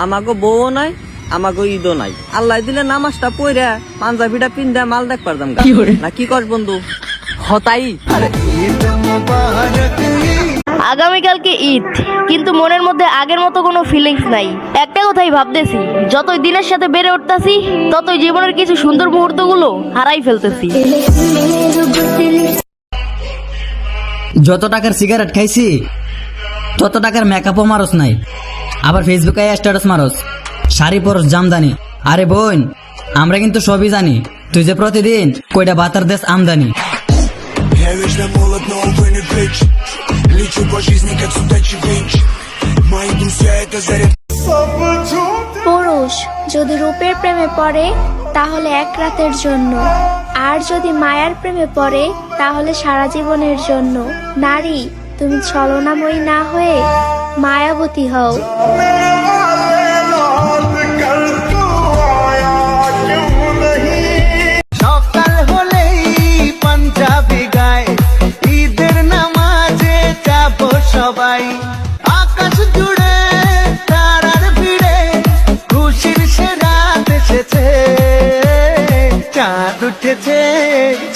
আমাকে বউও নাই, আমাকে ঈদও নাই। আল্লাহ দিলে নামাজটা পড়ে পাঞ্জাবিটা পিন্দা মাল দেখ পারতাম না। কি কর বন্ধু? হতাই আগামীকালকে ঈদ, কিন্তু মনের মধ্যে আগের মতো কোনো ফিলিংস নাই। একটা কথাই ভাবতেছি, যতই দিনের সাথে বেড়ে উঠতেছি ততই জীবনের কিছু সুন্দর মুহূর্তগুলো হারাই ফেলতেছি। যত টাকার সিগারেট খাইছি তত টাকার মেকআপও মারস নাই, আবার ফেসবুকে স্ট্যাটাস মারস, শাড়ি পরস জামদানি। আরে বোন, আমরা কিন্তু সবই জানি তুই যে প্রতিদিন কয়টা বাতার দেশ আমদানি। পুরুষ যদি রূপের প্রেমে পড়ে তাহলে এক রাতের জন্য, আর যদি মায়ার প্রেমে পড়ে তাহলে সারা জীবনের জন্য। নারী, তুমি ছলনাময়ী না হয়ে মায়াবতী হও। সকাল হলেই পাঞ্জাবি গায়, ঈদের নামাজে যাব সবাই। আকাশ জুড়ে তারার ভিড়ে খুশির সে রাত এসেছে। চাঁদ উঠেছে,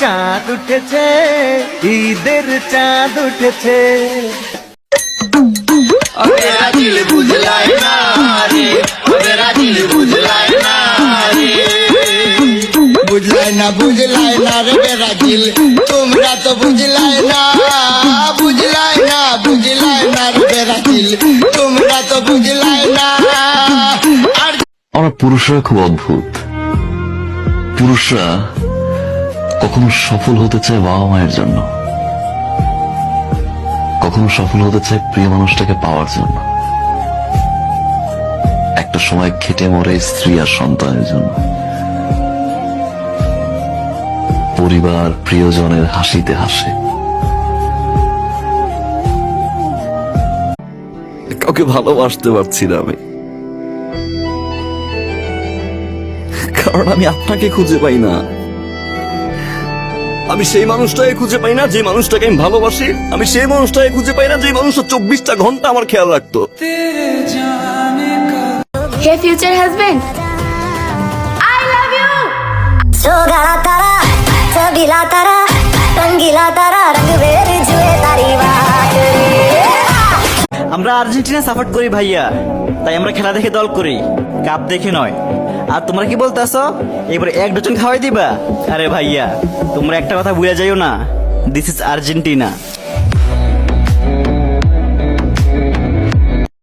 চাঁদ উঠেছে, ঈদের চাঁদ উঠেছে। বুঝলাই না রে, বুঝলাই না রে, বুঝলাই না, বুঝলাই না রে বেরাজিল, তোমরা তো বুঝলাই না, বুঝলাই না, বুঝলাই না রে বেরাজিল, তোমরা তো বুঝলাই না। আমরা পুরুষরা খুব অদ্ভুত। পুরুষরা কখনো সফল হতে চায় বাবা মায়ের জন্য, কখনো সফল হতে চায় প্রিয় মানুষটাকে পাওয়ার জন্য, একটা সময় খেটে মরে স্ত্রী আর সন্তানের জন্য, পরিবার প্রিয়জনের হাসিতে হাসে। কাউকে ভালোবাসতে পারছি না আমি, কারণ আমি আপনাকে খুঁজে পাই না। আমি সেই মানুষটাকে খুঁজে পাই না যে মানুষটাকে আমি ভালোবাসি। আমি সেই মানুষটাকে খুঁজে পাই না যে মানুষটা 24টা ঘন্টা আমার খেয়াল রাখতো। Hey future husband, I love you. सोगला तारा चबीला तारा रंगीला तारा रंग बेर जुए तारी बात रे। আমরা আর্জেন্টিনা সাপোর্ট করি ভাইয়া, তাই আমরা খেলা দেখে দল করি, কাপ দেখে নয়। আর তোমরা কি বলতেছো, এবারে 1 ডজন খাওয়াই দিবা? আরে ভাইয়া, তোমরা একটা কথা ভুলে যাইও না, দিস ইজ আর্জেন্টিনা।